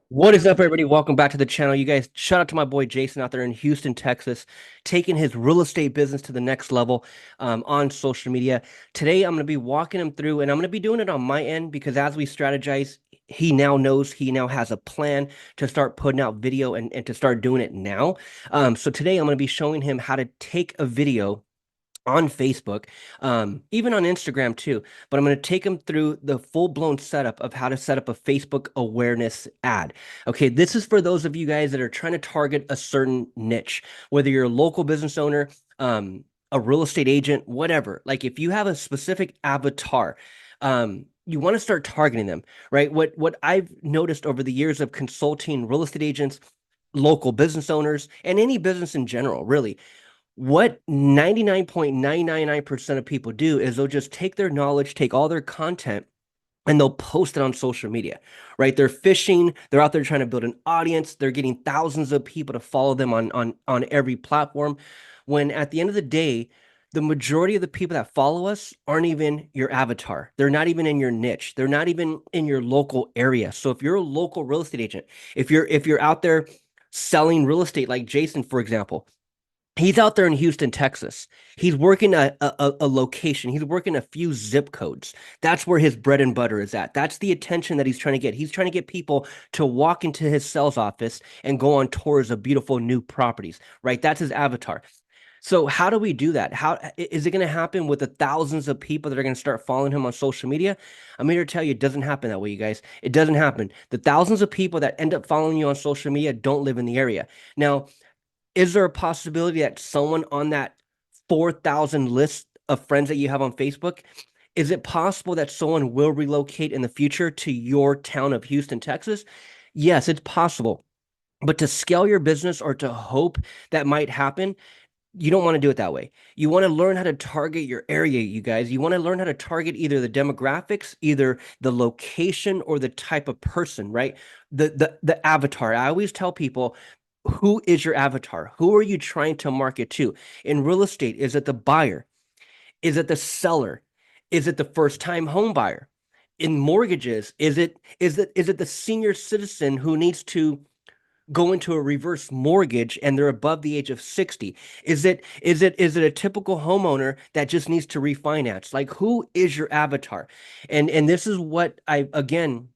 What is up, everybody? Welcome back to the channel. You guys, shout out to my boy Jason out there in Houston, Texas, taking his real estate business to the next level on social media. Today, I'm going to be walking him through, and I'm going to be doing it on my end because as we strategize, he now knows, he now has a plan to start putting out video and to start doing it now. So today, I'm going to be showing him how to take a video on Facebook, even on Instagram too. But I'm going to take them through the full-blown setup of how to set up a Facebook awareness ad. Okay, this is for those of you guys that are trying to target a certain niche, whether you're a local business owner, a real estate agent, whatever. Like if you have a specific avatar, you want to start targeting them, right? What I've noticed over the years of consulting real estate agents, local business owners, and any business in general, really, what 99.999% of people do is they'll just take their knowledge, take all their content, and they'll post it on social media, right? They're fishing, they're out there trying to build an audience, they're getting thousands of people to follow them on every platform. When at the end of the day, the majority of the people that follow us aren't even your avatar. They're not even in your niche. They're not even in your local area. So if you're a local real estate agent, if you're out there selling real estate like Jason, for example, he's out there in Houston, Texas. He's working a location. He's working a few zip codes. That's where his bread and butter is at. That's the attention that he's trying to get. He's trying to get people to walk into his sales office and go on tours of beautiful new properties, right? That's his avatar. So how do we do that? How is it going to happen with the thousands of people that are going to start following him on social media? I'm here to tell you it doesn't happen that way, you guys. It doesn't happen. The thousands of people that end up following you on social media don't live in the area. Now, is there a possibility that someone on that 4,000 list of friends that you have on Facebook, is it possible that someone will relocate in the future to your town of Houston, Texas? Yes, it's possible. But to scale your business or to hope that might happen, you don't want to do it that way. You want to learn how to target your area, you guys. You want to learn how to target either the demographics, either the location, or the type of person, right? The avatar. I always tell people, who is your avatar? Who are you trying to market to? In real estate, is it the buyer? Is it the seller? Is it the first-time home buyer? In mortgages, is it the senior citizen who needs to go into a reverse mortgage and they're above the age of 60? Is it a typical homeowner that just needs to refinance? Like, who is your avatar? And this is what I, again,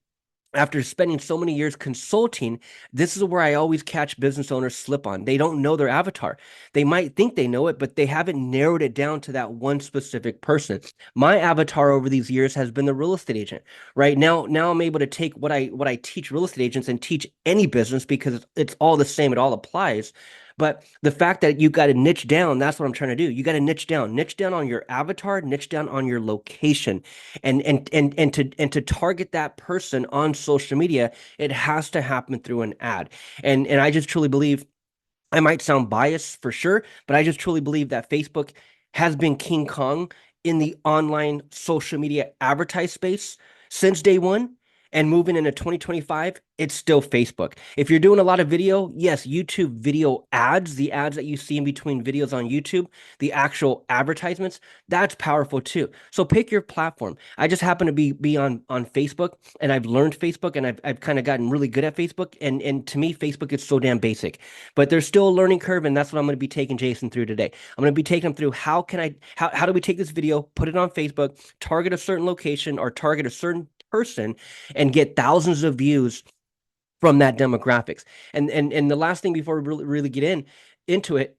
after spending so many years consulting, this is where I always catch business owners slip on. They don't know their avatar. They might think they know it, but they haven't narrowed it down to that one specific person. My avatar over these years has been the real estate agent. Right now I'm able to take what I teach real estate agents and teach any business because it's all the same. It all applies. But the fact that you got to niche down, that's what I'm trying to do. You got to niche down on your avatar, niche down on your location, and to target that person on social media, it has to happen through an ad. And I just truly believe, I might sound biased for sure, but I just truly believe that Facebook has been King Kong in the online social media advertise space since day one. And moving into 2025, it's still Facebook. If you're doing a lot of video, yes, YouTube video ads, the ads that you see in between videos on YouTube, the actual advertisements, that's powerful too. So pick your platform. I just happen to be on Facebook, and I've learned Facebook, and I've kind of gotten really good at Facebook. And to me, Facebook is so damn basic. But there's still a learning curve, and that's what I'm going to be taking Jason through today. I'm going to be taking him through how do we take this video, put it on Facebook, target a certain location or target a certain person, and get thousands of views from that demographics. And the last thing before we really get into it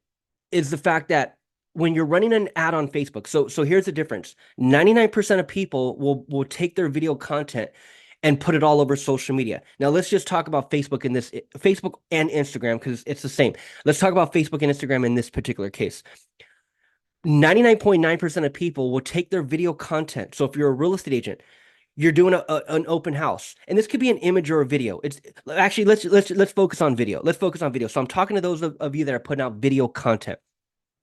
is the fact that when you're running an ad on Facebook, so here's the difference. 99% of people will take their video content and put it all over social media. Now let's just talk about Facebook in this, Facebook and Instagram, because it's the same. Let's talk about Facebook and Instagram in this particular case. 99.9% of people will take their video content. So if you're a real estate agent, you're doing an open house, and this could be an image or a video. It's actually, let's focus on video. Let's focus on video. So I'm talking to those of you that are putting out video content.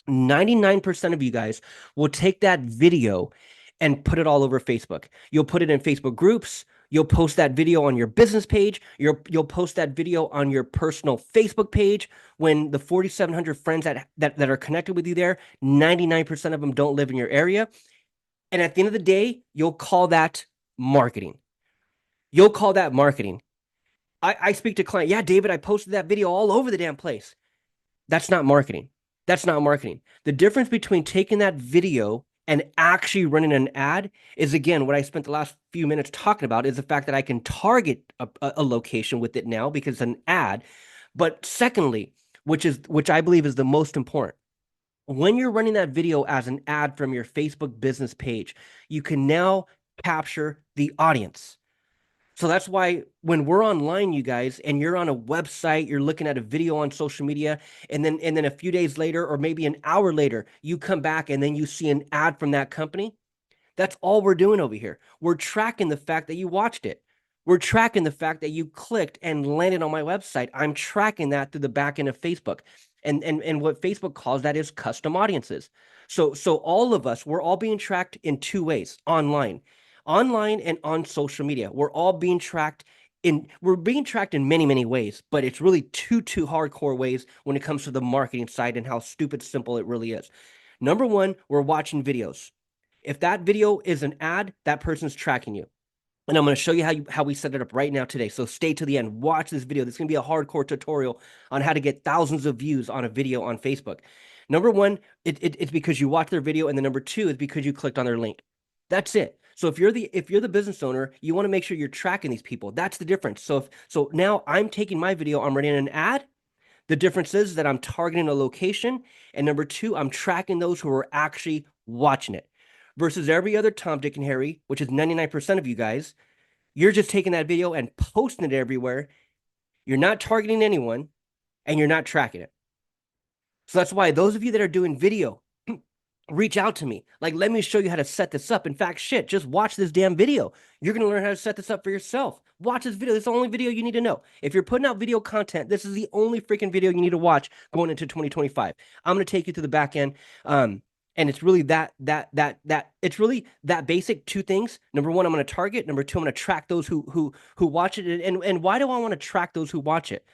99% of you guys will take that video and put it all over Facebook. You'll put it in Facebook groups. You'll post that video on your business page. You'll post that video on your personal Facebook page. When the 4,700 friends that are connected with you there, 99% of them don't live in your area. And at the end of the day, you'll call that marketing. You'll call that marketing. I speak to client. Yeah, David, I posted that video all over the damn place. That's not marketing. That's not marketing. The difference between taking that video and actually running an ad is, again, what I spent the last few minutes talking about is the fact that I can target a location with it now because it's an ad. But secondly, which I believe is the most important, when you're running that video as an ad from your Facebook business page, you can now capture the audience. So that's why when we're online, you guys, and you're on a website, you're looking at a video on social media, and then a few days later, or maybe an hour later, you come back and then you see an ad from that company. That's all we're doing over here. We're tracking the fact that you watched it. We're tracking the fact that you clicked and landed on my website. I'm tracking that through the back end of Facebook. And what Facebook calls that is custom audiences. So all of us, we're all being tracked in two ways, online and on social media. We're being tracked in many, many ways, but it's really two hardcore ways when it comes to the marketing side and how stupid simple it really is. Number one, we're watching videos. If that video is an ad, that person's tracking you. And I'm going to show you how we set it up right now today. So stay to the end. Watch this video. This is going to be a hardcore tutorial on how to get thousands of views on a video on Facebook. Number one, it's because you watched their video, and the number two is because you clicked on their link. That's it. So if you're the business owner, you want to make sure you're tracking these people. That's the difference. So now I'm taking my video, I'm running an ad. The difference is that I'm targeting a location, and number two, I'm tracking those who are actually watching it. Versus every other Tom, Dick, and Harry, which is 99% of you guys, you're just taking that video and posting it everywhere. You're not targeting anyone, and you're not tracking it. So that's why those of you that are doing video, reach out to me. Like, let me show you how to set this up. In fact, shit, just watch this damn video. You're going to learn how to set this up for yourself. Watch this video. This is the only video you need to know. If you're putting out video content, this is the only freaking video you need to watch going into 2025. I'm going to take you to the back end. And it's really it's really that basic two things. Number one, I'm going to target. Number two, I'm going to track those who watch it. And why do I want to track those who watch it?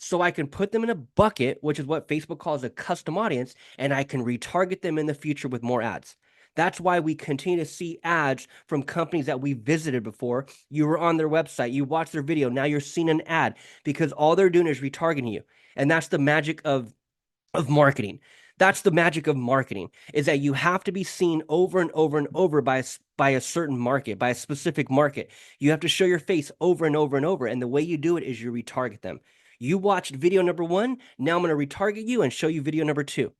So I can put them in a bucket, which is what Facebook calls a custom audience, and I can retarget them in the future with more ads. That's why we continue to see ads from companies that we visited before. You were on their website, you watched their video, now you're seeing an ad because all they're doing is retargeting you. And that's the magic of marketing. That's the magic of marketing, is that you have to be seen over and over and over by a certain market, by a specific market. You have to show your face over and over and over. And the way you do it is you retarget them. You watched video number one. Now I'm going to retarget you and show you video number two.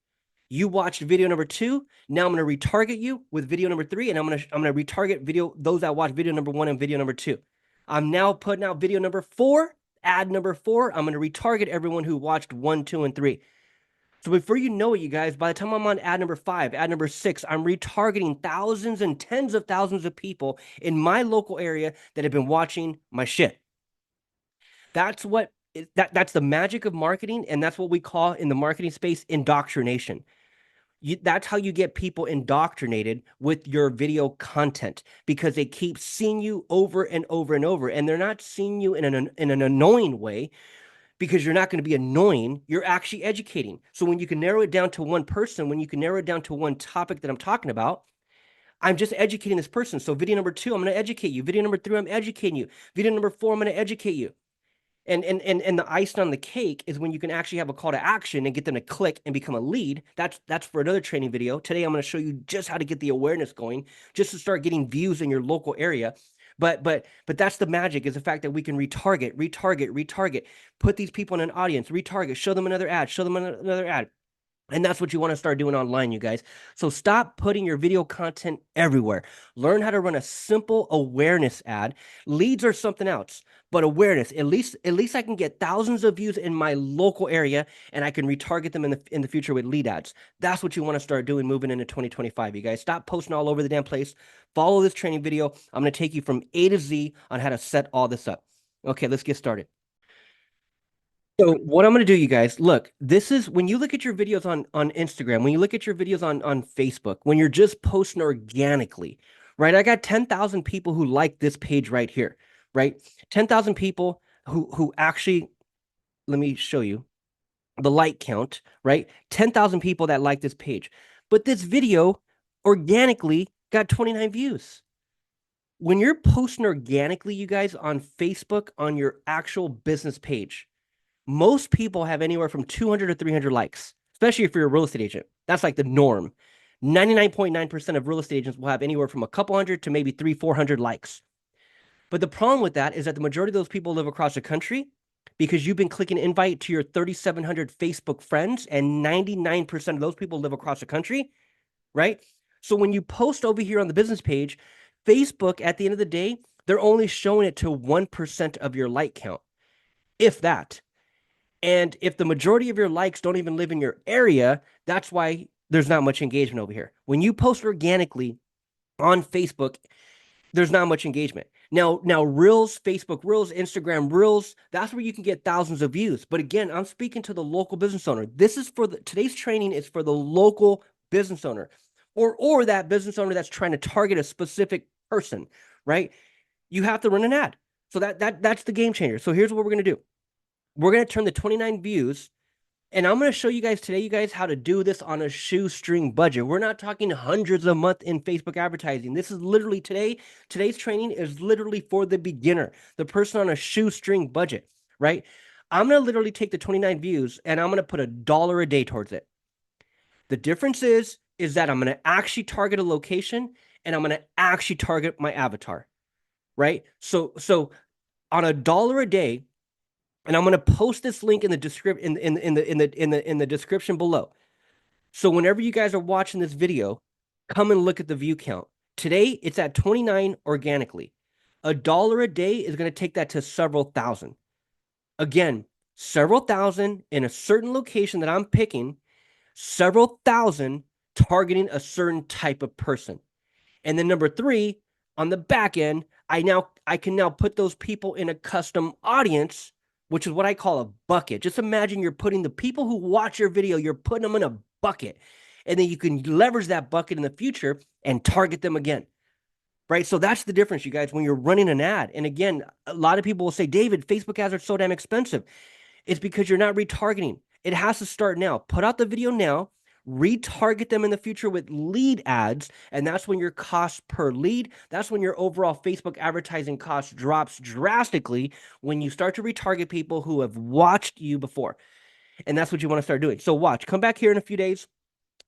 You watched video number two. Now I'm going to retarget you with video number three, and I'm going to retarget those that watched video number one and video number two. I'm now putting out video number four, ad number four. I'm going to retarget everyone who watched one, two, and three. So before you know it, you guys, by the time I'm on ad number five, ad number six, I'm retargeting thousands and tens of thousands of people in my local area that have been watching my shit. That's the magic of marketing, and that's what we call in the marketing space indoctrination. That's how you get people indoctrinated with your video content, because they keep seeing you over and over and over, and they're not seeing you in an annoying way, because you're not going to be annoying. You're actually educating. So when you can narrow it down to one person, when you can narrow it down to one topic that I'm talking about, I'm just educating this person. So video number two, I'm going to educate you. Video number three, I'm educating you. Video number four, I'm going to educate you. And the icing on the cake is when you can actually have a call to action and get them to click and become a lead. That's for another training video. Today, I'm going to show you just how to get the awareness going, just to start getting views in your local area. But that's the magic, is the fact that we can retarget, put these people in an audience, retarget, show them another ad, show them another ad. And that's what you want to start doing online, you guys. So stop putting your video content everywhere. Learn how to run a simple awareness ad. Leads are something else, but awareness, at least I can get thousands of views in my local area, and I can retarget them in the future with lead ads. That's what you want to start doing moving into 2025, you guys. Stop posting all over the damn place. Follow this training video. I'm going to take you from A to Z on how to set all this up. Okay, let's get started. So what I'm going to do, you guys, look, this is when you look at your videos on Instagram, when you look at your videos on Facebook, when you're just posting organically, right? I got 10,000 people who like this page right here, right? 10,000 people who actually, let me show you the like count, right? 10,000 people that like this page. But this video organically got 29 views. when you're posting organically, you guys, on Facebook, on your actual business page, most people have anywhere from 200 to 300 likes, especially if you're a real estate agent. That's like the norm. 99.9% of real estate agents will have anywhere from a couple hundred to maybe 300-400 likes. But the problem with that is that the majority of those people live across the country because you've been clicking invite to your 3,700 Facebook friends, and 99% of those people live across the country, right? So when you post over here on the business page, Facebook, at the end of the day, they're only showing it to 1% of your like count, if that. And if the majority of your likes don't even live in your area, that's why there's not much engagement over here. When you post organically on Facebook, there's not much engagement. Now Reels, Facebook Reels, Instagram Reels, that's where you can get thousands of views. But again, I'm speaking to the local business owner. This is for today's training is for the local business owner, or that business owner that's trying to target a specific person, right? You have to run an ad. So that's the game changer. So here's what we're going to do. We're going to turn the 29 views, and I'm going to show you guys today, you guys, how to do this on a shoestring budget. We're not talking hundreds a month in Facebook advertising. This is literally today's training is literally for the beginner, the person on a shoestring budget, right? I'm going to literally take the 29 views and I'm going to put $1 a day towards it. The difference is that I'm going to actually target a location and I'm going to actually target my avatar, right? So on $1 a day, and I'm going to post this link in the description in the description below. So whenever you guys are watching this video, come and look at the view count. Today it's at 29 organically. $1 a day is going to take that to several thousand. Again, several thousand in a certain location that I'm picking, several thousand targeting a certain type of person. And then number 3, on the back end, I can now put those people in a custom audience, which is what I call a bucket. Just imagine you're putting the people who watch your video, you're putting them in a bucket. And then you can leverage that bucket in the future and target them again. Right? So that's the difference, you guys, when you're running an ad. And again, a lot of people will say, David, Facebook ads are so damn expensive. It's because you're not retargeting. It has to start now. Put out the video now, retarget them in the future with lead ads, and that's when your cost per lead, that's when your overall Facebook advertising cost drops drastically, when you start to retarget people who have watched you before. And that's what you want to start doing. So watch, come back here in a few days.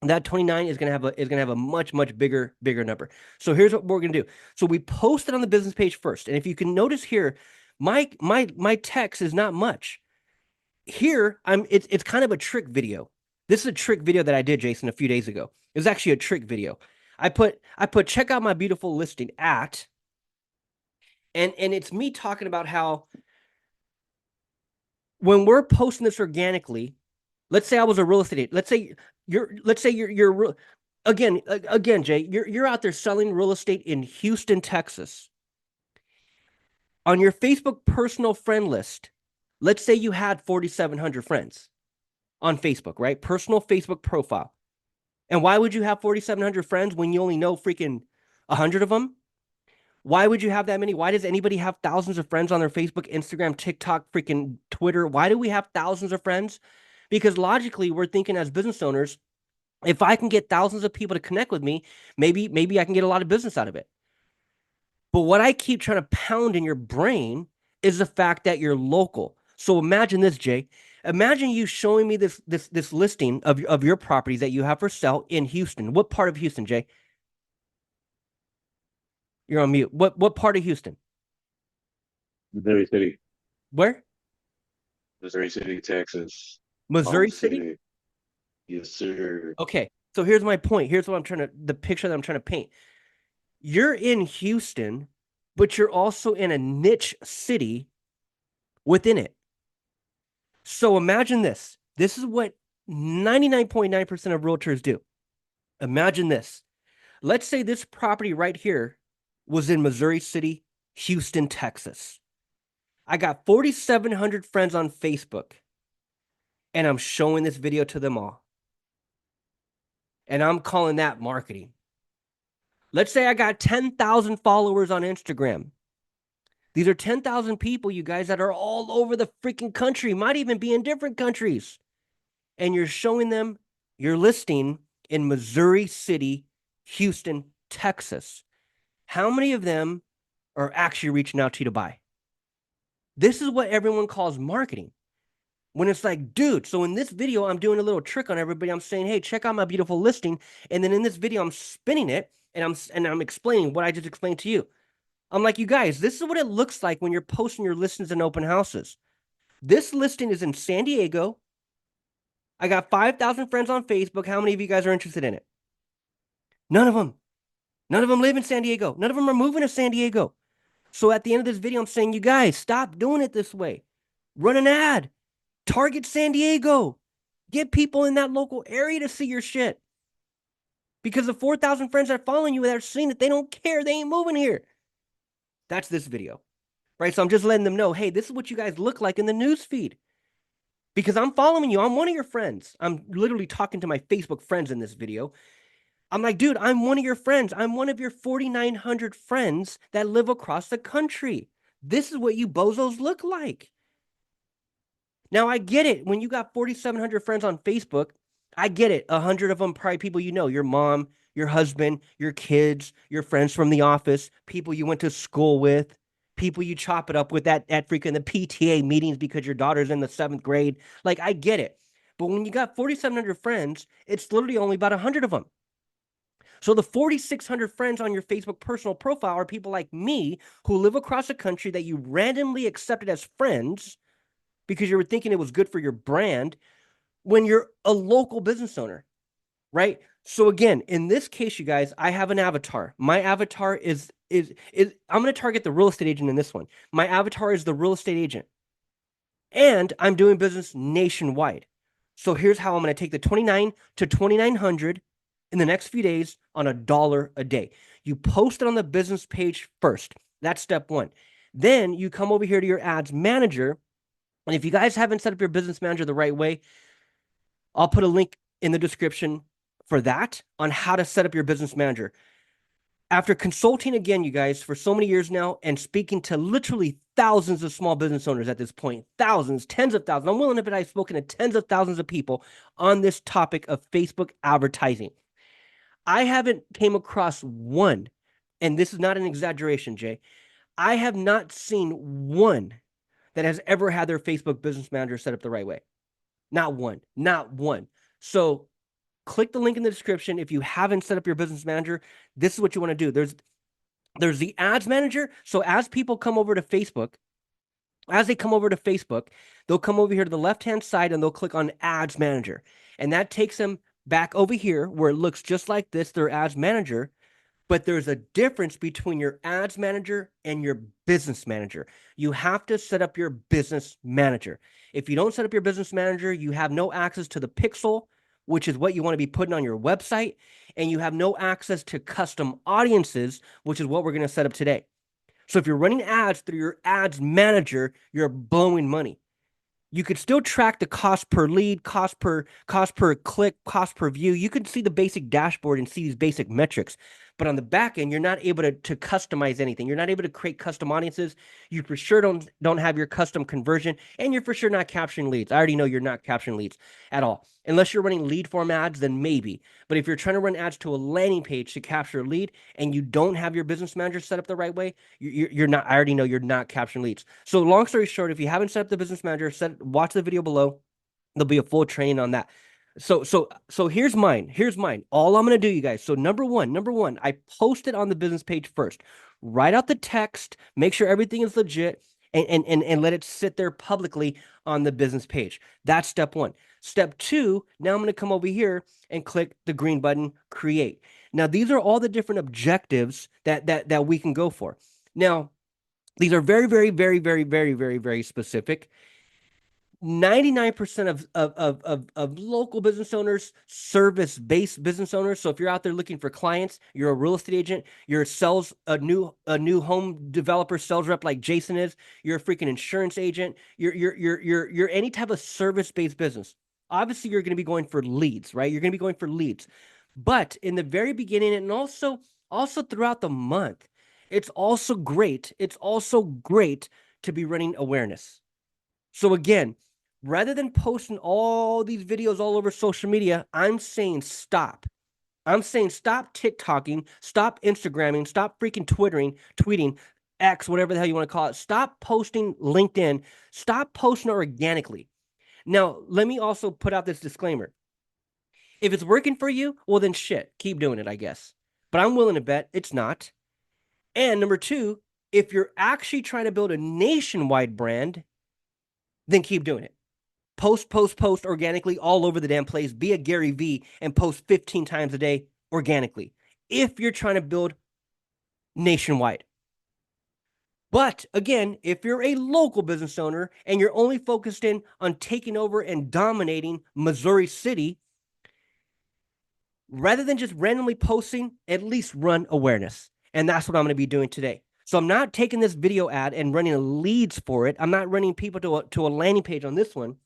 That 29 is gonna have a much bigger number. So here's what we're gonna do. So we post it on the business page first, and if you can notice here, my text is not much. Here, it's kind of a trick video. This is a trick video that I did, Jason, a few days ago. It was actually a trick video. I put check out my beautiful listing at, and it's me talking about how when we're posting this organically, let's say I was a real estate agent. Let's say you're again, Jay, you're out there selling real estate in Houston, Texas. On your Facebook personal friend list, let's say you had 4,700 friends on Facebook, right? Personal Facebook profile. And why would you have 4,700 friends when you only know freaking 100 of them? Why would you have that many? Why does anybody have thousands of friends on their Facebook, Instagram, TikTok, freaking Twitter? Why do we have thousands of friends? Because logically, we're thinking as business owners, if I can get thousands of people to connect with me, maybe I can get a lot of business out of it. But what I keep trying to pound in your brain is the fact that you're local. So imagine this, Jay. Imagine you showing me this listing of your properties that you have for sale in Houston. What part of Houston, Jay? You're on mute. What part of Houston? Missouri City, Where? Missouri City, Texas. Missouri Home City? City. Yes, sir. Okay. So here's my point. Here's what the picture that I'm trying to paint. You're in Houston, but you're also in a niche city within it. So imagine this. This is what 99.9% of realtors do. Imagine this. Let's say this property right here was in Missouri City, Houston, Texas. I got 4,700 friends on Facebook, and I'm showing this video to them all. And I'm calling that marketing. Let's say I got 10,000 followers on Instagram. These are 10,000 people, you guys, that are all over the freaking country, might even be in different countries. And you're showing them your listing in Missouri City, Houston, Texas. How many of them are actually reaching out to you to buy. This is what everyone calls marketing. When it's like, dude, so in this video, I'm doing a little trick on everybody. I'm saying, hey, check out my beautiful listing. And then in this video, I'm spinning it and I'm explaining what I just explained to you. I'm like, you guys, this is what it looks like when you're posting your listings in open houses. This listing is in San Diego. I got 5,000 friends on Facebook. How many of you guys are interested in it? None of them. None of them live in San Diego. None of them are moving to San Diego. So at the end of this video, I'm saying, you guys, stop doing it this way. Run an ad. Target San Diego. Get people in that local area to see your shit. Because the 4,000 friends that are following you that are seeing it, they don't care. They ain't moving here. That's this video, right? So I'm just letting them know, hey, this is what you guys look like in the news feed. Because I'm following you. I'm one of your friends. I'm literally talking to my Facebook friends in this video. I'm like, dude, I'm one of your friends. I'm one of your 4,900 friends that live across the country. This is what you bozos look like. Now, I get it. When you got 4,700 friends on Facebook, I get it. 100 of them probably people you know, your mom, your husband, your kids, your friends from the office, people you went to school with, people you chop it up with at freaking the PTA meetings because your daughter's in the 7th grade. Like, I get it. But when you got 4,700 friends, it's literally only about 100 of them. So the 4,600 friends on your Facebook personal profile are people like me who live across the country that you randomly accepted as friends because you were thinking it was good for your brand when you're a local business owner, right? So again, in this case, you guys, I have an avatar. My avatar is I'm going to target the real estate agent in this one. My avatar is the real estate agent. And I'm doing business nationwide. So here's how I'm going to take the 29 to 2,900 in the next few days on $1 a day. You post it on the business page first. That's step one. Then you come over here to your ads manager. And if you guys haven't set up your business manager the right way, I'll put a link in the description for that on how to set up your business manager. After consulting again, you guys, for so many years now and speaking to literally thousands of small business owners at this point, thousands, tens of thousands, I'm willing to bet I've spoken to tens of thousands of people on this topic of Facebook advertising. I haven't came across one, and this is not an exaggeration, Jay. I have not seen one that has ever had their Facebook business manager set up the right way. Not one, not one. So click the link in the description. If you haven't set up your business manager, this is what you want to do. There's the ads manager. So as people come over to Facebook, they'll come over here to the left-hand side and they'll click on ads manager. And that takes them back over here where it looks just like this, their ads manager. But there's a difference between your ads manager and your business manager. You have to set up your business manager. If you don't set up your business manager, you have no access to the pixel, which is what you want to be putting on your website. And you have no access to custom audiences, which is what we're going to set up today. So if you're running ads through your ads manager, you're blowing money. You could still track the cost per lead, cost per click, cost per view. You can see the basic dashboard and see these basic metrics. But on the back end, you're not able to customize anything. You're not able to create custom audiences. You for sure don't have your custom conversion, and you're for sure not capturing leads. I already know you're not capturing leads at all. Unless you're running lead form ads, then maybe. But if you're trying to run ads to a landing page to capture a lead and you don't have your business manager set up the right way, you're not. I already know you're not capturing leads. So long story short, if you haven't set up the business manager, watch the video below. There'll be a full training on that. So here's mine. Here's mine. All I'm gonna do, you guys. So number one, I post it on the business page first. Write out the text, make sure everything is legit, and let it sit there publicly on the business page. That's step one. Step two, now I'm gonna come over here and click the green button, create. Now, these are all the different objectives that we can go for. Now, these are very, very, very, very, very, very, very specific. 99% of local business owners, service-based business owners. So if you're out there looking for clients, you're a real estate agent, you're a new home developer sales rep like Jason is, you're a freaking insurance agent, you're any type of service-based business. Obviously, you're going to be going for leads, right? You're going to be going for leads. But in the very beginning and also throughout the month, it's also great to be running awareness. So again, rather than posting all these videos all over social media, I'm saying stop. I'm saying stop TikToking, stop Instagramming, stop freaking tweeting, X, whatever the hell you want to call it. Stop posting LinkedIn. Stop posting organically. Now, let me also put out this disclaimer. If it's working for you, well, then shit, keep doing it, I guess. But I'm willing to bet it's not. And number two, if you're actually trying to build a nationwide brand, then keep doing it. Post organically all over the damn place. Be a Gary V and post 15 times a day organically if you're trying to build nationwide. But again, if you're a local business owner and you're only focused in on taking over and dominating Missouri City, rather than just randomly posting, at least run awareness. And that's what I'm going to be doing today. So I'm not taking this video ad and running leads for it. I'm not running people to a landing page on this one.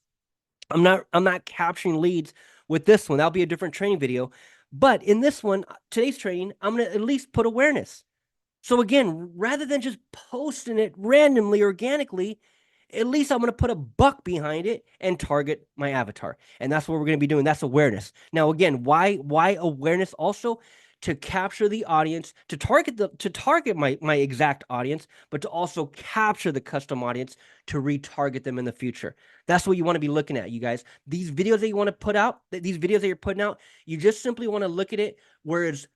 I'm not capturing leads with this one. That'll be a different training video. But in this one, today's training, I'm going to at least put awareness. So again, rather than just posting it randomly, organically, at least I'm going to put a buck behind it and target my avatar. And that's what we're going to be doing. That's awareness. Now, again, why awareness? Also to capture the audience, to target my exact audience, but to also capture the custom audience to retarget them in the future. That's what you want to be looking at, you guys. These videos that you want to put out, these videos that you're putting out, you just simply want to look at it, whereas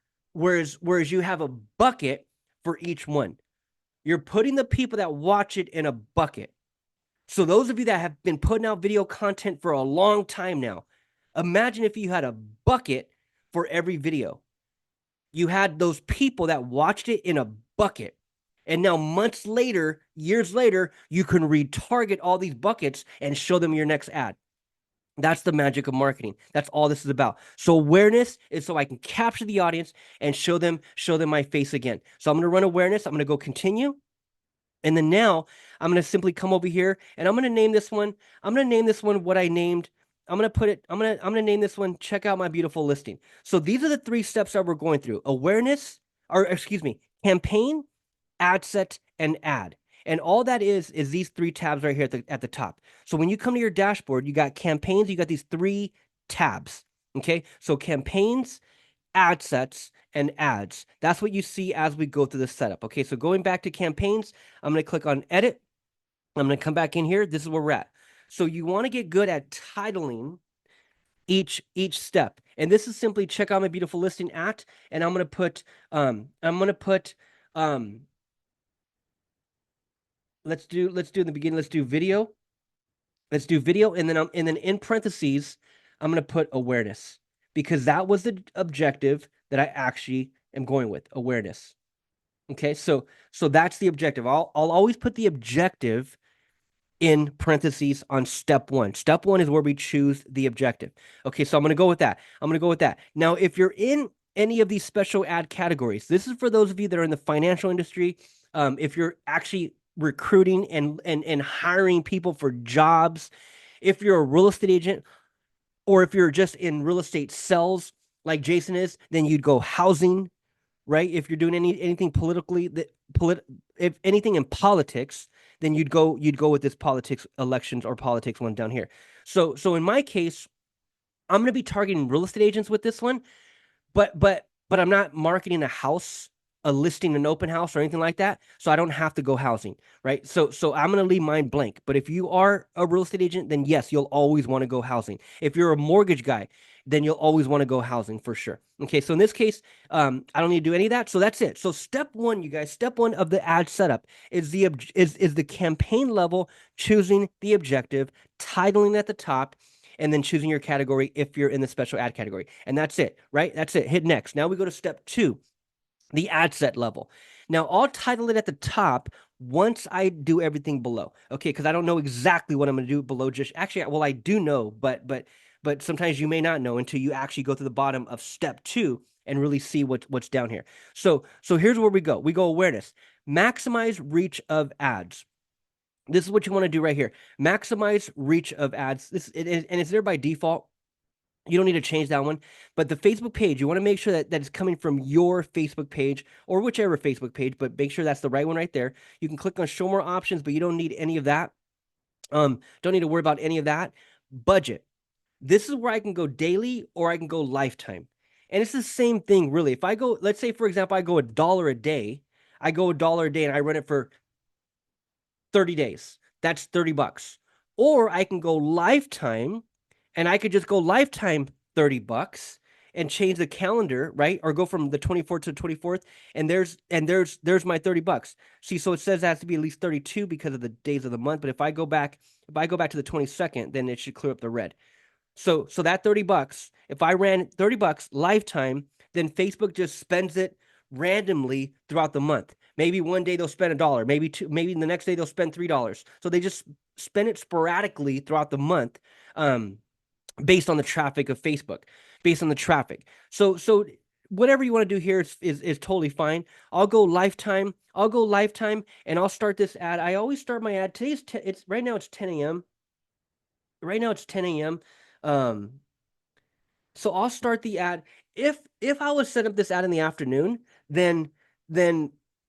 you have a bucket for each one. You're putting the people that watch it in a bucket. So those of you that have been putting out video content for a long time now, imagine if you had a bucket for every video. You had those people that watched it in a bucket. And now months later, years later, you can retarget all these buckets and show them your next ad. That's the magic of marketing. That's all this is about. So awareness is so I can capture the audience and show them my face again. So I'm going to run awareness. I'm going to go continue. And then now I'm going to simply come over here and I'm going to name this one. I'm going to name this one what I named. I'm going to name this one, check out my beautiful listing. So these are the 3 steps that we're going through: awareness, or excuse me, campaign, ad set, and ad. And all that is these 3 tabs right here at the top. So when you come to your dashboard, you got campaigns, you got these 3 tabs. Okay. So campaigns, ad sets, and ads. That's what you see as we go through the setup. Okay. So going back to campaigns, I'm going to click on edit. I'm going to come back in here. This is where we're at. So you want to get good at titling each step. And this is simply check out my beautiful listing at, and I'm going to put, let's do in the beginning, let's do video. Let's do video. And then in parentheses, I'm going to put awareness, because that was the objective that I actually am going with, awareness. Okay. So that's the objective. I'll always put the objective in parentheses on step 1. Step 1 is where we choose the objective. Okay, so I'm going to go with that. Now, if you're in any of these special ad categories, this is for those of you that are in the financial industry. If you're actually recruiting and hiring people for jobs, if you're a real estate agent, or if you're just in real estate sales like Jason is, then you'd go housing, right? If you're doing anything politically, if anything in politics, then you'd go with this politics, elections, or politics one down here. So in my case, I'm going to be targeting real estate agents with this one, but I'm not marketing a house, a listing, an open house, or anything like that. So I don't have to go housing, right? So I'm going to leave mine blank. But if you are a real estate agent, then yes, you'll always want to go housing. If you're a mortgage guy, then you'll always want to go housing for sure. Okay, so in this case, I don't need to do any of that. So that's it. So step 1, you guys, step 1 of the ad setup is the campaign level, choosing the objective, titling at the top, and then choosing your category if you're in the special ad category. And that's it, right? That's it. Hit next. Now we go to step 2, the ad set level. Now I'll title it at the top once I do everything below. Okay, because I don't know exactly what I'm going to do below. Just actually, well, I do know, but sometimes you may not know until you actually go to the bottom of step 2 and really see what's down here. So here's where we go. We go awareness, maximize reach of ads. This is what you want to do right here. Maximize reach of ads. And it's there by default. You don't need to change that one. But the Facebook page, you want to make sure that it's coming from your Facebook page or whichever Facebook page, but make sure that's the right one right there. You can click on show more options, but you don't need any of that. Don't need to worry about any of that. Budget. This is where I can go daily or I can go lifetime. And it's the same thing, really. If I go, let's say, for example, I go $1 a day, I go $1 a day and I run it for 30 days. That's $30. Or I can go lifetime and I could just go lifetime $30 and change the calendar, right? Or go from the 24th to the 24th, and there's my $30. See, so it says it has to be at least 32 because of the days of the month. But if I go back to the 22nd, then it should clear up the red. So that $30, if I ran $30 lifetime, then Facebook just spends it randomly throughout the month. Maybe one day they'll spend $1, maybe two, maybe the next day they'll spend $3. So they just spend it sporadically throughout the month, based on the traffic of Facebook, based on the traffic. So whatever you want to do here is totally fine. I'll go lifetime, and I'll start this ad. I always start my ad. It's right now it's 10 a.m. Right now it's 10 a.m. So I'll start the ad. If I was set up this ad in the afternoon, then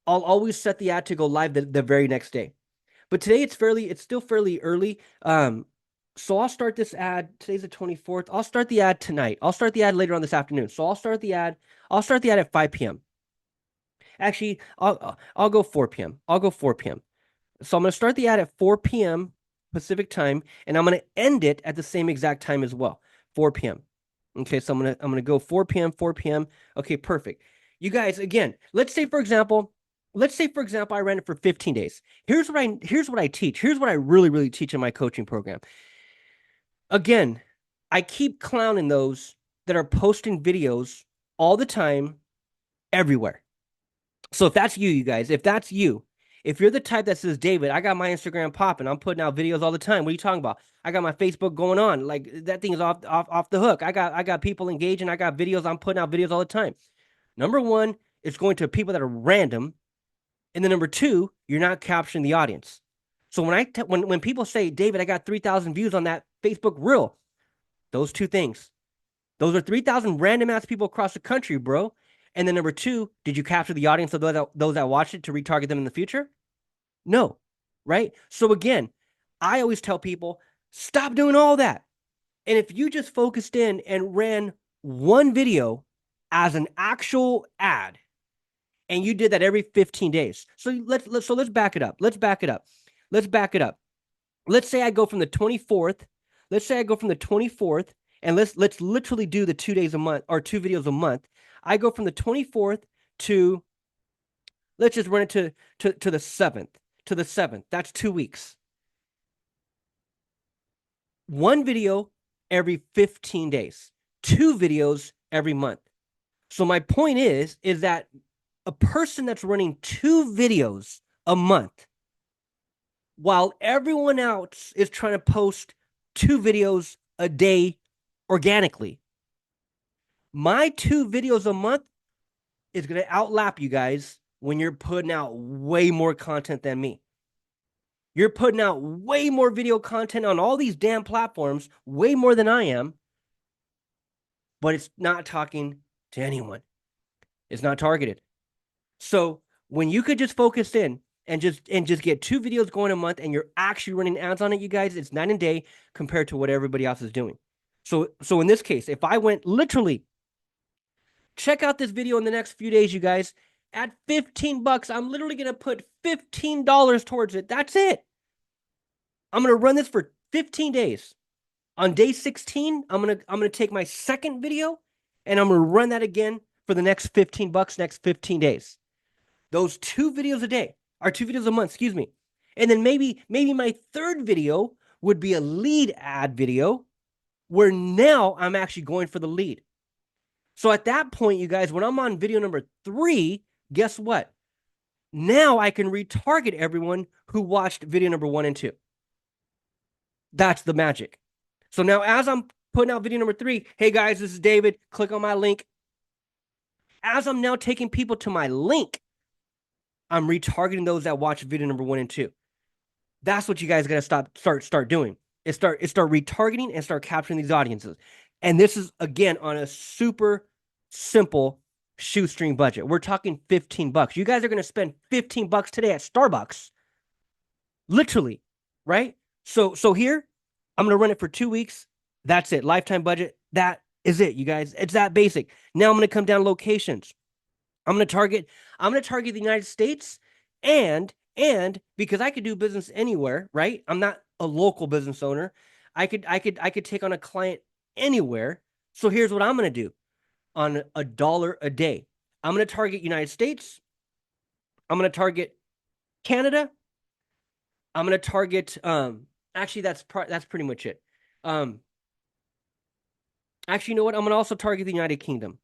I'll always set the ad to go live the very next day. But today it's still fairly early. So I'll start this ad. Today's the 24th. I'll start the ad tonight. I'll start the ad later on this afternoon. So I'll start the ad at 5 p.m. Actually, I'll go 4 p.m. I'll go 4 p.m. So I'm going to start the ad at 4 p.m. Pacific time, and I'm going to end it at the same exact time as well, 4 p.m. Okay, so I'm gonna go 4 p.m. Okay, perfect. You guys, again, let's say for example, I ran it for 15 days. Here's what I teach. Here's what I really teach in my coaching program. Again, I keep clowning those that are posting videos all the time, everywhere. So if that's you guys, if you're the type that says, David, I got my Instagram popping, I'm putting out videos all the time. What are you talking about? I got my Facebook going on. Like that thing is off the hook. I got people engaging. I got videos. I'm putting out videos all the time. Number one, it's going to people that are random. And then number two, you're not capturing the audience. So when people say, David, I got 3,000 views on that Facebook reel, those two things. Those are 3,000 random ass people across the country, bro. And then number two, did you capture the audience of those that watched it to retarget them in the future? No, right? So again, I always tell people, stop doing all that. And if you just focused in and ran one video as an actual ad, and you did that every 15 days. So let's back it up. Let's back it up. Let's say I go from the 24th. And let's literally do the 2 days a month or 2 videos a month. I go from the 24th to, let's just run it to the 7th. To the 7th. That's 2 weeks. One video every 15 days. 2 videos every month. So my point is that a person that's running 2 videos a month, while everyone else is trying to post 2 videos a day organically, my 2 videos a month is going to outlap you guys when you're putting out way more content than me. You're putting out way more video content on all these damn platforms, way more than I am, but it's not talking to anyone. It's not targeted. So when you could just focus in and just get 2 videos going a month and you're actually running ads on it, you guys, it's night and day compared to what everybody else is doing. So in this case, if I went literally, check out this video in the next few days, you guys, at $15, I'm literally going to put $15 towards it. That's it. I'm going to run this for 15 days. On day 16, I'm going to take my second video and I'm going to run that again for the next $15, next 15 days. Those 2 videos a day, or 2 videos a month, excuse me. And then maybe my third video would be a lead ad video where now I'm actually going for the lead. So at that point, you guys, when I'm on video number 3, guess what? Now I can retarget everyone who watched video number 1 and 2. That's the magic. So now as I'm putting out video number 3, hey guys, this is David, click on my link. As I'm now taking people to my link, I'm retargeting those that watch video number 1 and 2. That's what you guys got to start doing. Is start retargeting and start capturing these audiences. And this is, again, on a super simple shoestring budget. We're talking $15. You guys are going to spend $15 today at Starbucks. Literally, right? So here, I'm going to run it for 2 weeks. That's it. Lifetime budget. That is it, you guys. It's that basic. Now I'm going to come down locations. I'm going to target the United States, and because I could do business anywhere, right? I'm not a local business owner. I could take on a client anywhere. So here's what I'm going to do on $1 a day. I'm going to target United States. I'm going to target Canada. I'm going to target actually that's pretty much it. Um Actually, you know what? I'm going to also target the United Kingdom.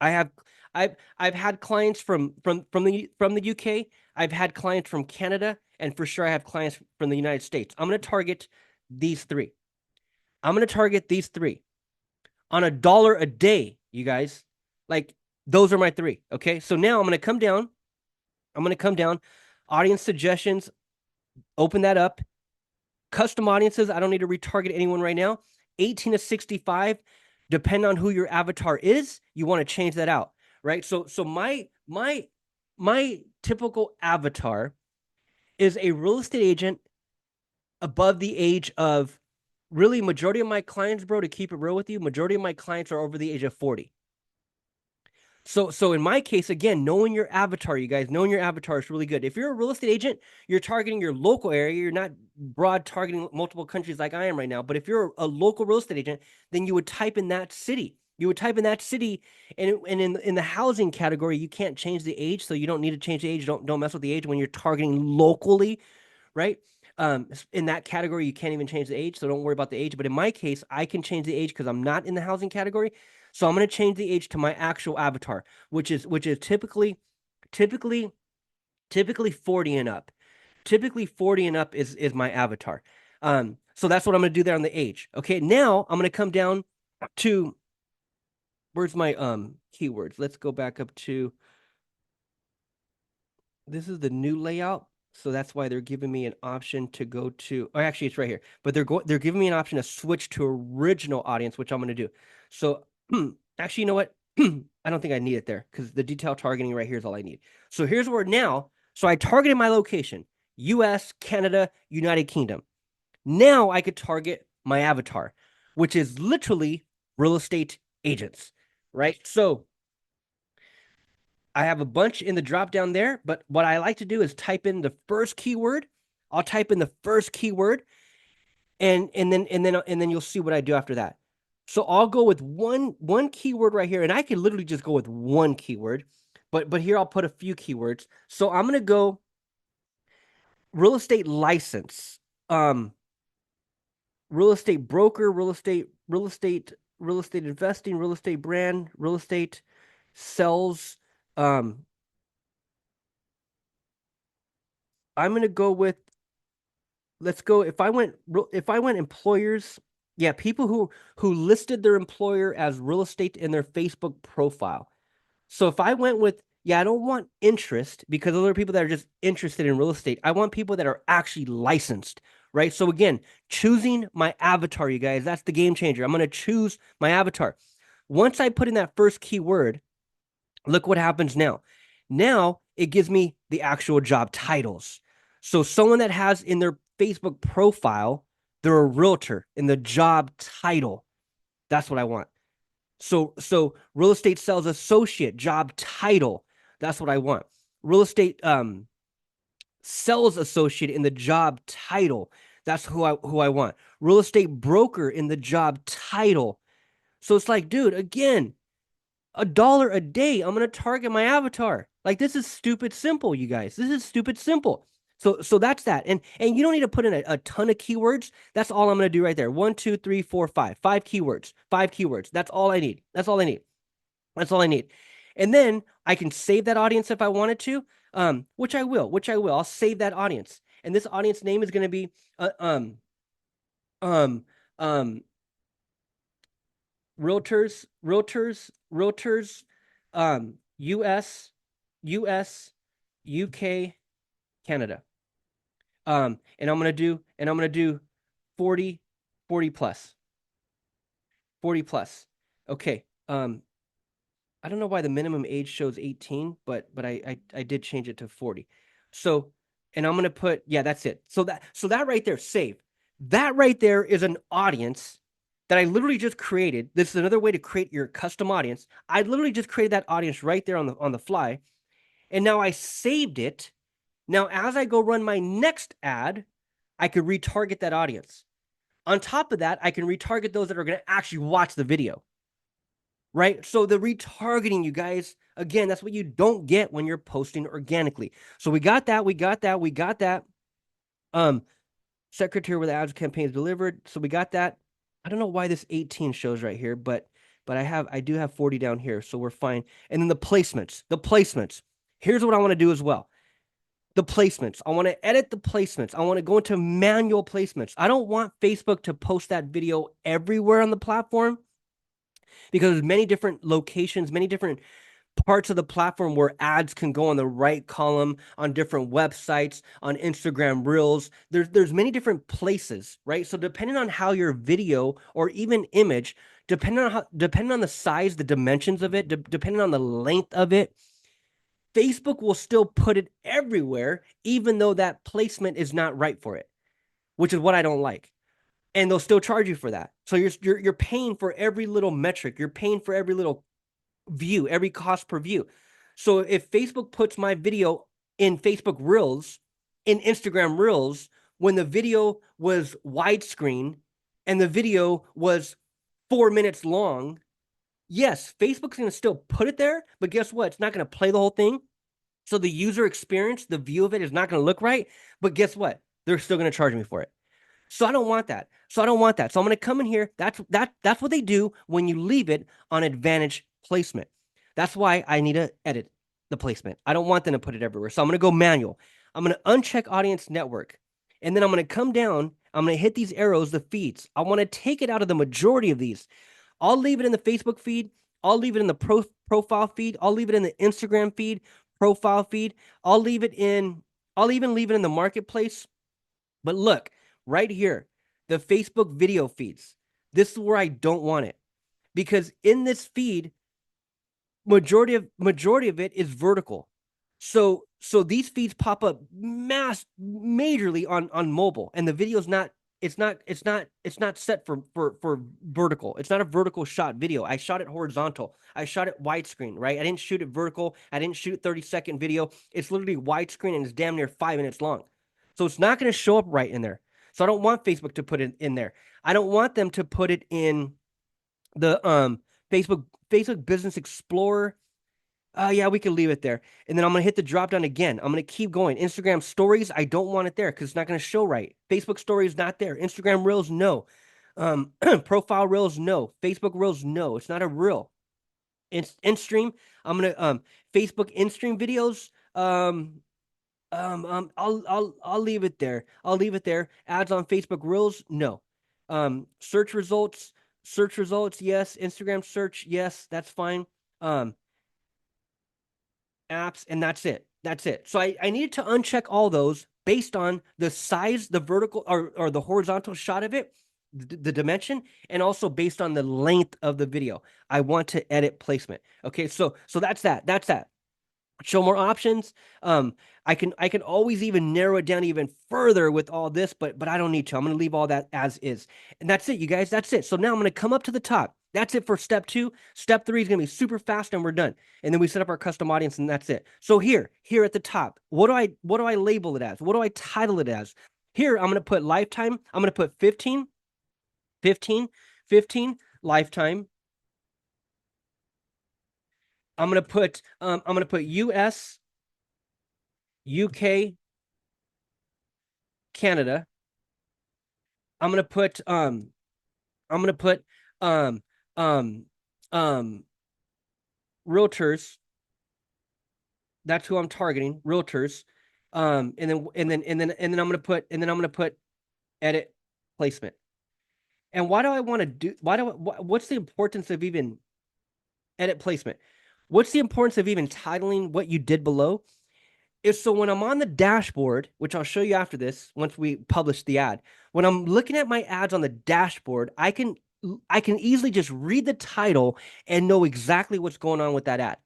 I have I've had clients from the UK. I've had clients from Canada, and for sure I have clients from the United States. I'm going to target these three. I'm going to target these three on $1 a day, you guys. Like those are my three. Okay. So now I'm going to come down. I'm going to come down. Audience suggestions, open that up. Custom audiences, I don't need to retarget anyone right now. 18 to 65, depend on who your avatar is, you want to change that out, right? So my typical avatar is a real estate agent above the age of, really, majority of my clients, bro, to keep it real with you, majority of my clients are over the age of 40. So in my case, again, knowing your avatar, you guys, knowing your avatar is really good. If you're a real estate agent, you're targeting your local area. You're not broad targeting multiple countries like I am right now. But if you're a local real estate agent, then you would type in that city. You would type in that city, and in the housing category, you can't change the age, so you don't need to change the age. Don't mess with the age when you're targeting locally, right? In that category, you can't even change the age, so don't worry about the age. But in my case, I can change the age because I'm not in the housing category. So I'm going to change the age to my actual avatar, which is typically typically 40 and up. Typically 40 and up is my avatar. So that's what I'm going to do there on the age. Okay, now I'm going to come down to, where's my keywords? Let's go back up to, this is the new layout. So that's why they're giving me an option to go to, or actually it's right here, but they're giving me an option to switch to original audience, which I'm going to do. So actually, you know what? I don't think I need it there because the detail targeting right here is all I need. So here's where now, so I targeted my location, US, Canada, United Kingdom. Now I could target my avatar, which is literally real estate agents, right? So I have a bunch in the drop down there, but what I like to do is type in the first keyword. I'll type in the first keyword, and then you'll see what I do after that. So I'll go with one keyword right here, and I can literally just go with one keyword, but here I'll put a few keywords. So I'm gonna go real estate license, real estate broker, real estate investing, real estate brand, real estate sales. I'm gonna go with, let's go, if I went employers, yeah, people who listed their employer as real estate in their Facebook profile. So if I went with, yeah, I don't want interest because those are people that are just interested in real estate. I want people that are actually licensed, right? So again, choosing my avatar, you guys, that's the game changer. I'm going to choose my avatar. Once I put in that first keyword, look what happens now. Now it gives me the actual job titles. So someone that has in their Facebook profile, they're a realtor in the job title. That's what I want. So real estate sales associate job title. That's what I want. Real estate sales associate in the job title. That's who I want. Real estate broker in the job title. So it's like, dude, again, $1 a day, I'm gonna target my avatar. Like, this is stupid simple, you guys. This is stupid simple. So that's that. And you don't need to put in a ton of keywords. That's all I'm gonna do right there. 1, 2, 3, 4, 5. 5 keywords. 5 keywords. That's all I need. That's all I need. That's all I need. And then I can save that audience if I wanted to, which I will. I'll save that audience. And this audience name is gonna be um realtors, US, UK, Canada. And I'm gonna do 40, 40 plus. 40 plus. Okay. I don't know why the minimum age shows 18, but I did change it to 40. So, and I'm gonna put, yeah, that's it. So that right there, save. That right there is an audience that I literally just created. This is another way to create your custom audience. I literally just created that audience right there on the fly. And now I saved it. Now, as I go run my next ad, I could retarget that audience. On top of that, I can retarget those that are going to actually watch the video. Right? So the retargeting, you guys, again, that's what you don't get when you're posting organically. So we got that, we got that, we got that. Secretary where the ads campaign is delivered. So we got that. I don't know why this 18 shows right here, but I do have 40 down here, so we're fine. And then the placements. Here's what I want to do as well. The placements. I want to edit the placements. I want to go into manual placements. I don't want Facebook to post that video everywhere on the platform because there's many different locations, many different parts of the platform where ads can go on the right column, on different websites, on Instagram Reels. There's many different places, right? So depending on how your video or even image, depending on the size, the dimensions of it, depending on the length of it, Facebook will still put it everywhere, even though that placement is not right for it, which is what I don't like. And they'll still charge you for that. So you're paying for every little metric. You're paying for every little view, every cost per view. So if Facebook puts my video in Facebook Reels, in Instagram Reels, when the video was widescreen and the video was 4 minutes long, yes, Facebook's going to still put it there, but guess what? It's not going to play the whole thing. So the user experience, the view of it is not going to look right. But guess what? They're still going to charge me for it. So I don't want that. So I'm going to come in here. That's what they do when you leave it on advantage placement. That's why I need to edit the placement. I don't want them to put it everywhere. So I'm going to go manual. I'm going to uncheck audience network. And then I'm going to come down. I'm going to hit these arrows, the feeds. I want to take it out of the majority of these. I'll leave it in the Facebook feed. I'll leave it in the profile feed. I'll leave it in the Instagram feed, profile feed. I'll even leave it in the marketplace. But look, right here, the Facebook video feeds. This is where I don't want it. Because in this feed, majority of it is vertical. So these feeds pop up majorly on mobile, and the video's not it's not set for vertical. It's not a vertical shot video. I shot it horizontal. I shot it widescreen, right? I didn't shoot it vertical. I didn't shoot 30-second video. It's literally widescreen and it's damn near 5 minutes long. So it's not going to show up right in there. So I don't want Facebook to put it in there. I don't want them to put it in the Facebook Business Explorer. Yeah, we can leave it there. And then I'm going to hit the drop down again. I'm going to keep going. Instagram stories, I don't want it there because it's not going to show right. Facebook stories, not there. Instagram Reels, no. Profile Reels, no. Facebook Reels, no. It's not a reel. In-stream, I'm going to Facebook in-stream videos, I'll leave it there. I'll leave it there. Ads on Facebook Reels, no. Search results, yes. Instagram search, yes, that's fine. Apps, and that's it. So I needed to uncheck all those based on the size, the vertical or the horizontal shot of it, the dimension, and also based on the length of the video. I want to edit placement. Okay, so that's that. Show more options. I can always even narrow it down even further with all this, but I don't need to. I'm going to leave all that as is. And that's it, you guys. That's it. So now I'm going to come up to the top. That's it for step 2. Step 3 is going to be super fast and we're done. And then we set up our custom audience and that's it. So here at the top, what do I label it as? What do I title it as? Here, I'm going to put lifetime. I'm going to put 15 lifetime. I'm going to put US, UK, Canada. I'm going to put realtors. That's who I'm targeting, realtors. And then I'm going to put edit placement. And why do I want to do what's the importance of even edit placement? What's the importance of even titling what you did below? Is so when I'm on the dashboard, which I'll show you after this, once we publish the ad, when I'm looking at my ads on the dashboard, I can easily just read the title and know exactly what's going on with that ad.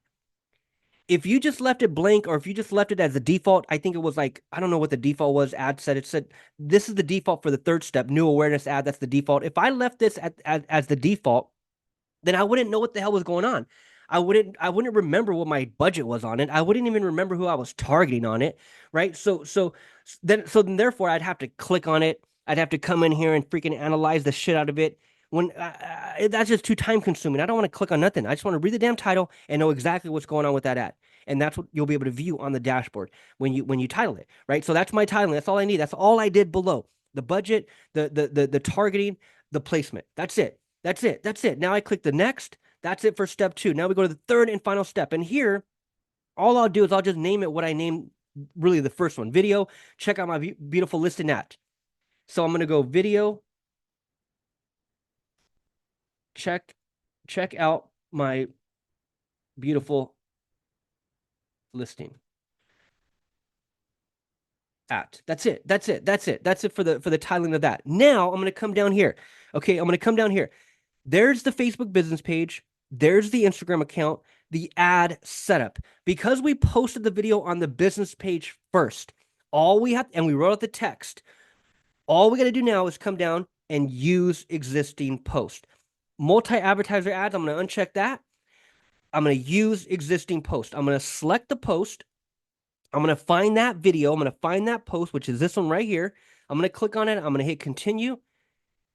if you just left it blank or if you just left it as the default, I think it was like, I don't know what the default was. Ad said it said this is the default for the third step, new awareness ad. That's the default. If I left this as the default, then I wouldn't know what the hell was going on. I wouldn't remember what my budget was on it. I wouldn't even remember who I was targeting on it, right? So then therefore I'd have to click on it. I'd have to come in here and freaking analyze the shit out of it. When that's just too time consuming. I don't want to click on nothing. I just want to read the damn title and know exactly what's going on with that ad. And that's what you'll be able to view on the dashboard when you title it, right? So that's my titling. That's all I need. That's all I did below. The budget, the targeting, the placement. That's it. That's it. That's it. Now I click the next. That's it for step 2. Now we go to the third and final step. And here, all I'll do is I'll just name it what I named really the first one. Video. Check out my beautiful listing ad. So I'm going to go video. Check out my beautiful listing at. That's it. That's it. That's it. That's it for the titling of that. Now I'm going to come down here. Okay, I'm going to come down here. There's the Facebook business page. There's the Instagram account, the ad setup. Because we posted the video on the business page first, all we have, and we wrote out the text, all we got to do now is come down and use existing post. Multi-advertiser ads, I'm going to uncheck that. I'm going to use existing post. I'm going to select the post. I'm going to find that video. I'm going to find that post, which is this one right here. I'm going to click on it. I'm going to hit continue.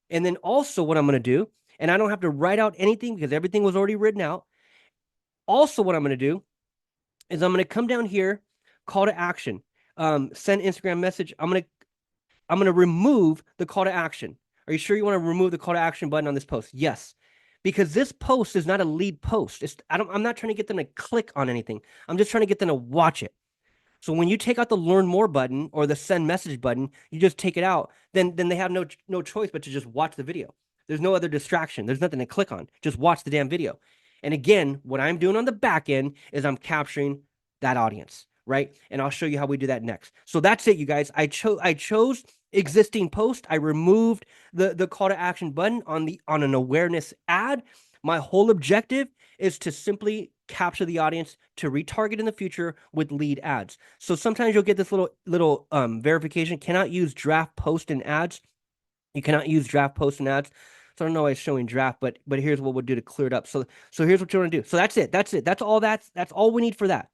And then also what I'm going to do, and I don't have to write out anything because everything was already written out. Also, what I'm going to do is I'm going to come down here, call to action, send Instagram message. I'm going to remove the call to action. Are you sure you want to remove the call to action button on this post? Yes, because this post is not a lead post. I'm not trying to get them to click on anything. I'm just trying to get them to watch it. So when you take out the learn more button or the send message button, you just take it out, then they have no choice but to just watch the video. There's no other distraction. There's nothing to click on. Just watch the damn video. And again, what I'm doing on the back end is I'm capturing that audience, right? And I'll show you how we do that next. So that's it, you guys. I chose existing post. I removed the call to action button on an awareness ad. My whole objective is to simply capture the audience to retarget in the future with lead ads. So sometimes you'll get this little verification. Cannot use draft post in ads. You cannot use draft post in ads. So I don't know why it's showing draft, but here's what we'll do to clear it up. So here's what you want to do. So that's it. That's it. That's all we need for that.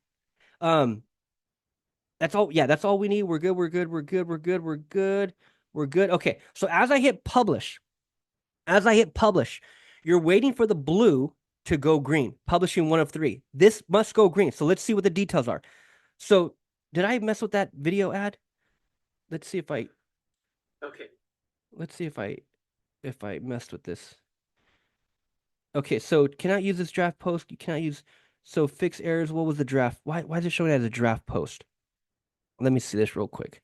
That's all. Yeah, that's all we need. We're good. We're good. We're good. We're good. We're good. We're good. Okay. So as I hit publish, you're waiting for the blue to go green. Publishing 1 of 3. This must go green. So let's see what the details are. So did I mess with that video ad? Let's see if I. Okay. Let's see if I messed with this. Okay, so cannot use this draft post. You cannot use. So fix errors. What was the draft? Why is it showing as a draft post? Let me see this real quick.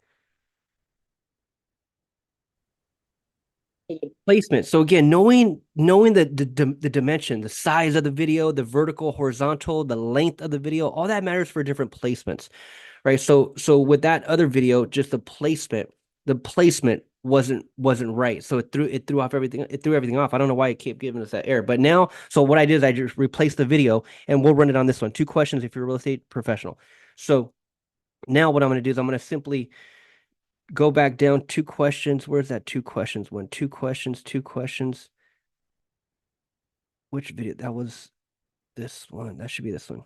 Placement. So again, knowing the dimension, the size of the video, the vertical, horizontal, the length of the video, all that matters for different placements, right? So with that other video, just the placement wasn't right. So it threw off everything. It threw everything off. I don't know why it kept giving us that error. But now, so what I did is I just replaced the video, and we'll run it on this one. 2 questions if you're a real estate professional. So now what I'm going to do is I'm going to simply go back down 2 questions. Where's that 2 questions one? 2 questions, 2 questions. Which video? That was this one. That should be this one.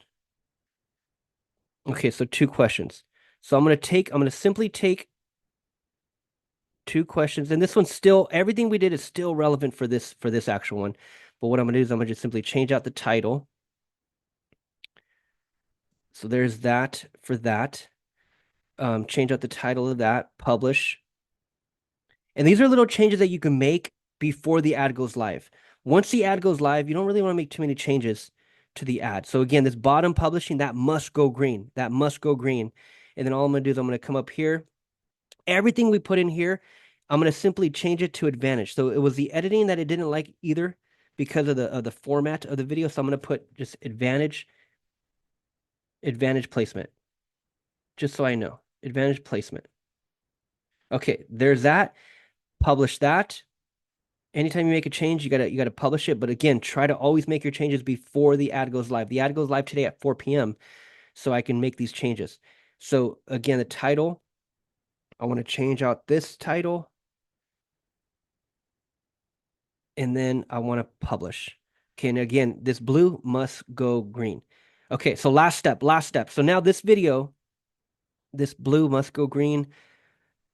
Okay, so 2 questions. So I'm going to simply take 2 questions. And this one's still, everything we did is still relevant for this actual one. But what I'm going to do is I'm going to just simply change out the title. So there's that for that. Change out the title of that, publish. And these are little changes that you can make before the ad goes live. Once the ad goes live, you don't really want to make too many changes to the ad. So again, this bottom publishing, that must go green. That must go green. And then all I'm going to do is I'm going to come up here. Everything we put in here, I'm going to simply change it to advantage. So it was the editing that it didn't like either because of the format of the video. So I'm going to put just advantage placement. Just so I know. Advantage placement. Okay, there's that. Publish that. Anytime you make a change, you gotta publish it. But again, try to always make your changes before the ad goes live. The ad goes live today at 4 p.m. so I can make these changes. So again, the title, I want to change out this title, and then I want to publish. Okay, and again, this blue must go green. Okay, so last step. So now this video, this blue must go green.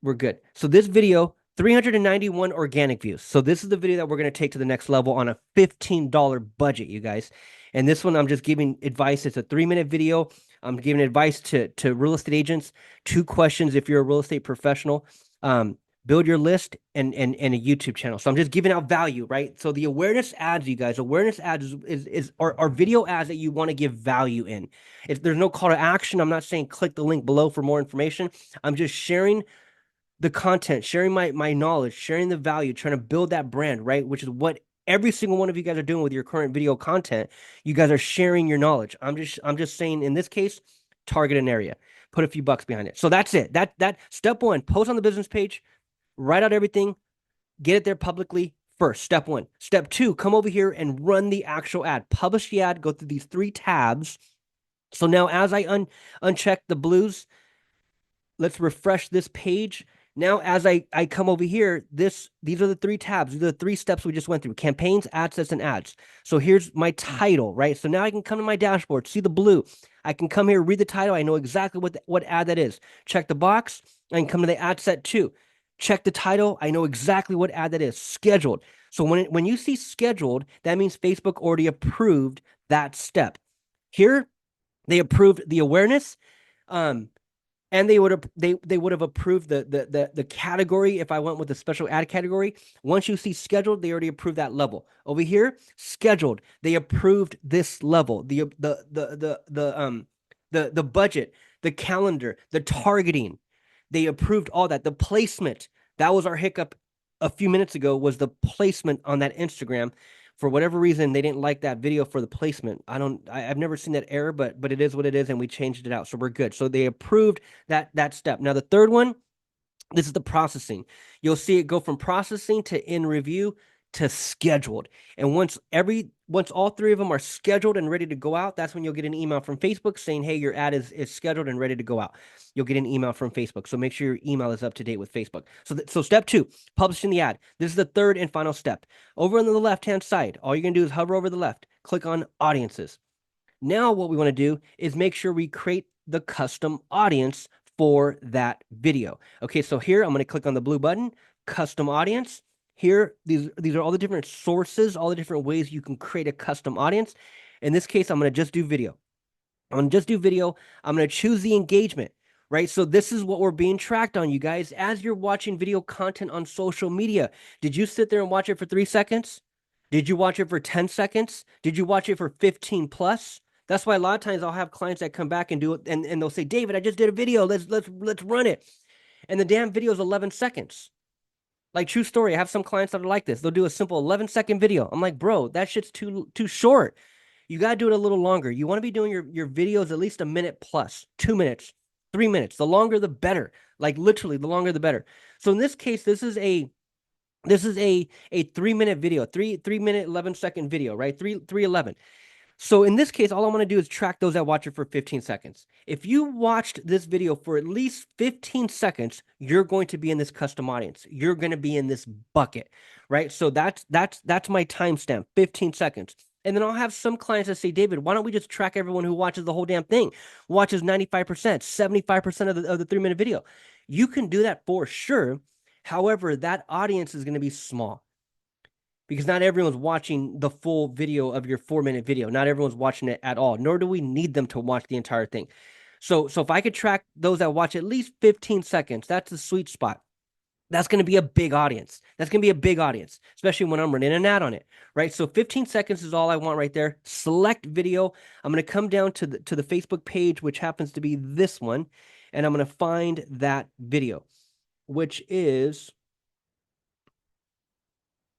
We're good. So this video, 391 organic views. So this is the video that we're going to take to the next level on a $15 budget, you guys. And this one, I'm just giving advice. It's a 3-minute video. I'm giving advice to real estate agents. 2 questions if you're a real estate professional. Build your list and a YouTube channel. So I'm just giving out value, right? So the awareness ads, you guys, awareness ads are video ads that you want to give value in. There's no call to action. I'm not saying click the link below for more information. I'm just sharing the content, sharing my knowledge, sharing the value, trying to build that brand, right? Which is what every single one of you guys are doing with your current video content. You guys are sharing your knowledge. I'm just saying, in this case, target an area, put a few bucks behind it. So that's it. That step 1, post on the business page, write out everything, get it there publicly first. Step 1. Step 2, come over here and run the actual ad. Publish the ad, go through these 3 tabs. So now as I uncheck the blues, let's refresh this page. Now, as I come over here, these are the 3 tabs. These are the 3 steps we just went through: campaigns, ad sets, and ads. So here's my title, right? So now I can come to my dashboard, see the blue. I can come here, read the title. I know exactly what ad that is. Check the box. I can come to the ad set too. Check the title. I know exactly what ad that is. Scheduled. So when you see scheduled, that means Facebook already approved that step. Here, they approved the awareness. And they would have approved the category if I went with the special ad category. Once you see scheduled, they already approved that level. Over here, scheduled, they approved this level. The budget, the calendar, the targeting, they approved all that. The placement, that was our hiccup a few minutes ago, was the placement on that Instagram. For whatever reason, they didn't like that video for the placement. I've never seen that error, but it is what it is, and we changed it out, so we're good. So they approved that step. Now the third one, this is the processing. You'll see it go from processing to in review to scheduled. And once all 3 of them are scheduled and ready to go out, that's when you'll get an email from Facebook saying, hey, your ad is scheduled and ready to go out. You'll get an email from Facebook. So make sure your email is up to date with Facebook. So step 2, publishing the ad. This is the third and final step. Over on the left-hand side, all you're going to do is hover over the left, click on audiences. Now what we want to do is make sure we create the custom audience for that video. Okay, so here I'm going to click on the blue button, custom audience. Here, these are all the different sources, all the different ways you can create a custom audience. In this case, I'm going to just do video. I'm going to just do video. I'm going to choose the engagement, right? So this is what we're being tracked on, you guys. As you're watching video content on social media, did you sit there and watch it for 3 seconds? Did you watch it for 10 seconds? Did you watch it for 15 plus? That's why a lot of times I'll have clients that come back and do it, and they'll say, David, I just did a video. Let's run it. And the damn video is 11 seconds. Like, true story. I have some clients that are like this. They'll do a simple 11-second video. I'm like, bro, that shit's too short. You got to do it a little longer. You want to be doing your videos at least a minute plus, 2 minutes, 3 minutes. The longer, the better. Like, literally, the longer, the better. So in this case, this is a 3-minute video, 3-minute, 11-second video, right? 311. So in this case, all I want to do is track those that watch it for 15 seconds. If you watched this video for at least 15 seconds, you're going to be in this custom audience. You're going to be in this bucket, right? So that's my timestamp, 15 seconds. And then I'll have some clients that say, David, why don't we just track everyone who watches the whole damn thing, watches 95%, 75% of the 3-minute video? You can do that for sure. However, that audience is going to be small, because not everyone's watching the full video of your 4-minute video. Not everyone's watching it at all, nor do we need them to watch the entire thing. So if I could track those that watch at least 15 seconds, that's the sweet spot. That's going to be a big audience. That's going to be a big audience, especially when I'm running an ad on it, right? So 15 seconds is all I want right there. Select video. I'm going to come down to the Facebook page, which happens to be this one, and I'm going to find that video, which is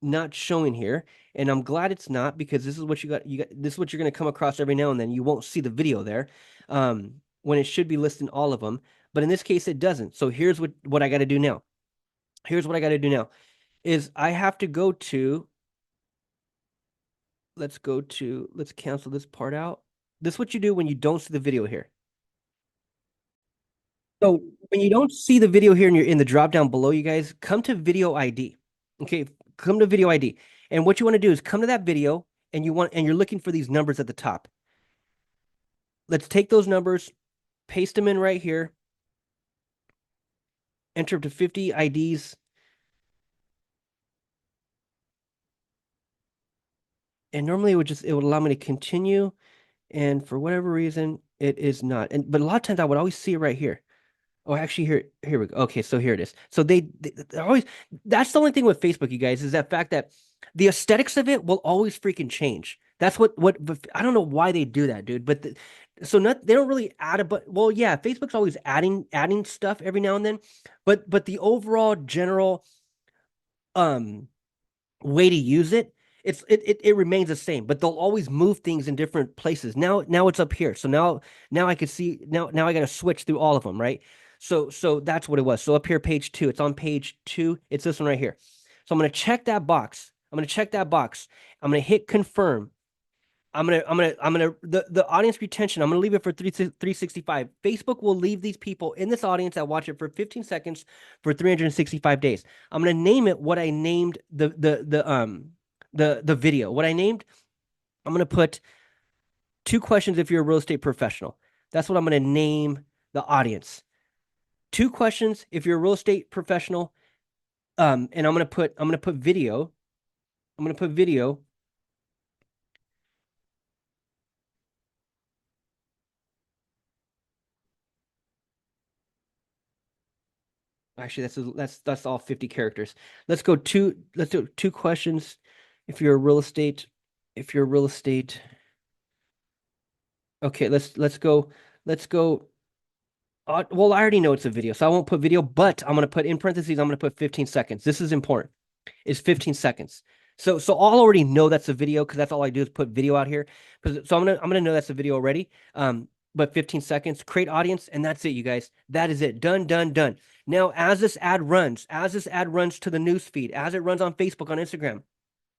not showing here, and I'm glad it's not, because this is what this is what you're going to come across every now and then. You won't see the video there when it should be listing all of them, but in this case it doesn't. So here's what I got to do now. Here's what I got to do now is I have to go to, let's cancel this part out. This is what you do when you don't see the video here. So when you don't see the video here in the drop down below, you guys come to video ID. Okay, come to video ID. And what you want to do is come to that video and you're looking for these numbers at the top. Let's take those numbers, paste them in right here, enter up to 50 IDs. And normally it would allow me to continue. And for whatever reason, it is not. But a lot of times I would always see it right here. Oh, actually, here we go. Okay, so here it is. So they're always, that's the only thing with Facebook, you guys, is that fact that the aesthetics of it will always freaking change. That's what I don't know why they do that, dude. But they don't really add but well, yeah, Facebook's always adding stuff every now and then, but the overall general way to use it, it remains the same, but they'll always move things in different places. Now it's up here. So now I can see now I got to switch through all of them, right? So that's what it was. So up here, page 2, it's on page 2. It's this one right here. So I'm going to check that box. I'm going to hit confirm. The audience retention, I'm going to leave it for 365. Facebook will leave these people in this audience that watch it for 15 seconds for 365 days. I'm going to name it what I named the video. What I named, I'm going to put 2 questions if you're a real estate professional. That's what I'm going to name the audience. 2 questions if you're a real estate professional. And I'm going to put video. I'm going to put video. Actually, that's all 50 characters. Let's do 2 questions if you're a real estate. Okay, let's go. Well, I already know it's a video, so I won't put video, but I'm gonna put in parentheses, I'm gonna put 15 seconds. This is important. It's 15 seconds. So I'll already know that's a video because that's all I do is put video out here. So I'm gonna know that's a video already. But 15 seconds, create audience, and that's it, you guys. That is it. Done. Now, as this ad runs to the news feed, as it runs on Facebook, on Instagram,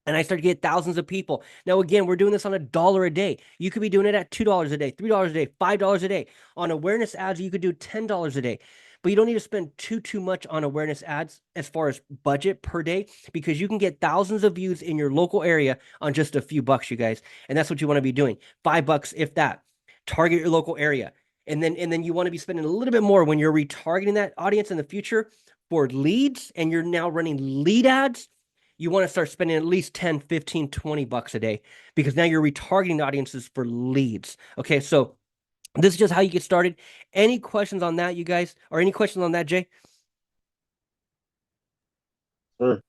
and I start to get thousands of people. Now, again, we're doing this on $1 a day. You could be doing it at $2 a day, $3 a day, $5 a day. On awareness ads, you could do $10 a day. But you don't need to spend too much on awareness ads as far as budget per day, because you can get thousands of views in your local area on just a few bucks, you guys. And that's what you want to be doing. $5, if that. Target your local area. And then you want to be spending a little bit more when you're retargeting that audience in the future for leads, and you're now running lead ads. You want to start spending at least 10, 15, 20 bucks a day, because now you're retargeting audiences for leads. Okay, so this is just how you get started. Any questions on that, you guys? Or any questions on that, Jay? Sure.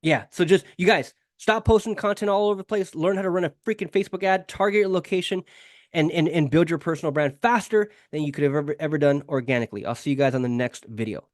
Yeah, so just, you guys, stop posting content all over the place. Learn how to run a freaking Facebook ad, target your location, and build your personal brand faster than you could have ever done organically. I'll see you guys on the next video.